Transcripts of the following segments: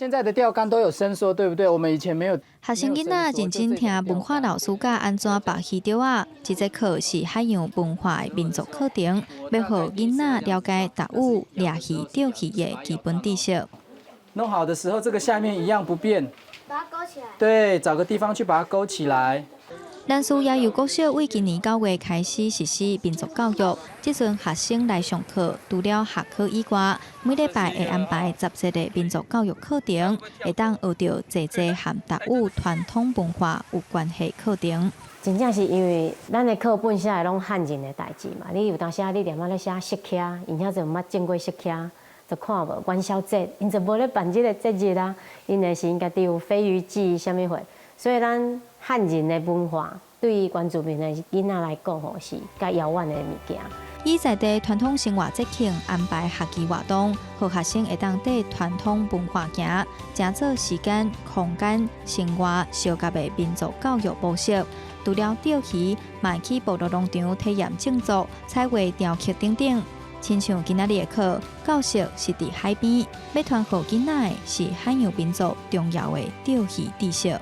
现在的钓竿都有伸缩，对不对？我们以前没有。学生囡仔认真听文化老师教安怎拔鱼钓啊。这节课是海洋文化的民族课程，要让囡仔了解达有掠鱼、钓鱼的基本知识。弄好的时候，这个下面一样不变，把它勾起来。对，找个地方去把它勾起来。咱苏也有国小为今年9月开始实施民族教育，这阵学生来上课，除了学科以外，每礼拜会安排17个民族教育课程，会当学到济和达有传统文化有关系课程。真正是因为咱的课本写的拢汉人的代志嘛，你有当时你连仔咧写石刻，因遐就毋捌见过石刻，就看无元宵节，因就无咧办这个节日啦，因的是家己有飞鱼季啥物货，所以咱汉人的文化对原住民的囡仔来讲吼是较遥远的物件。以在地传统生活节庆安排夏季活动，让学生会当对传统文化行，正做时间、空间、生活相结的民族教育模式。除了钓鱼，嘛去部落农场体验种植、采画、雕刻等等。亲像今仔日的课，教室是伫海边，要传给囡仔的是海洋民族重要的钓鱼知识。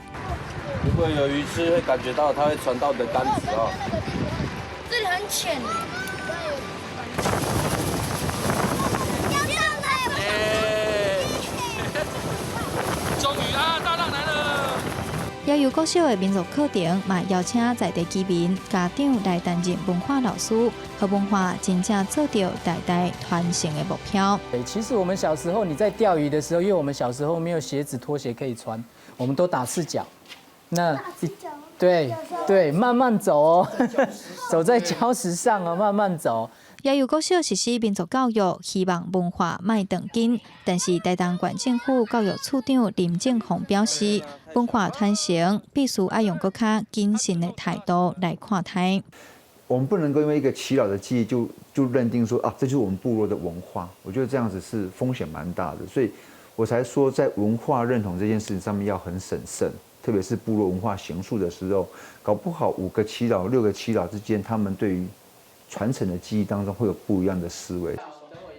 如果有鱼吃，会感觉到它会传到你的竿子哦。这里很浅耶。终于啊，大浪来了！也有国小的民族课程，嘛邀请在地居民、家长来担任文化老师，和文化真正做到代代传承的目标。其实我们小时候你在钓鱼的时候，因为我们小时候没有鞋子、拖鞋可以穿，我们都打赤脚。那对，慢慢走哦，走在礁石上哦，慢慢走。也有国小实施民族教育，希望文化卖长紧。但是台东县政府教育处长林正宏表示，文化传承必须要用更较谨慎的态度来看待。我们不能够因为一个耆老的记忆就认定说啊，这就是我们部落的文化。我觉得这样子是风险蛮大的，所以我才说在文化认同这件事情上面要很审慎。特别是部落文化形塑的时候，搞不好5个耆老、6个耆老之间，他们对于传承的记忆当中会有不一样的思维。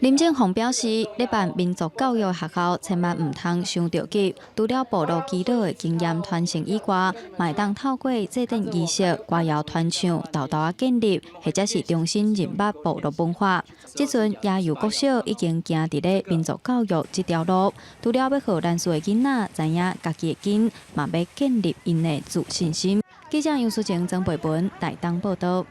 林正宏表示，咧办民族教育学校，千万唔通伤着急。除了部落耆老的经验传承以外，嘛会当透过祭典仪式、歌谣传唱、豆豆建立，或者是重新认识部落文化。即阵也有国小已经行伫咧民族教育这条路，除了要让咱厝的囡仔知影家己的根，嘛要建立因的自信心。记者杨淑晴、曾培文台东报道。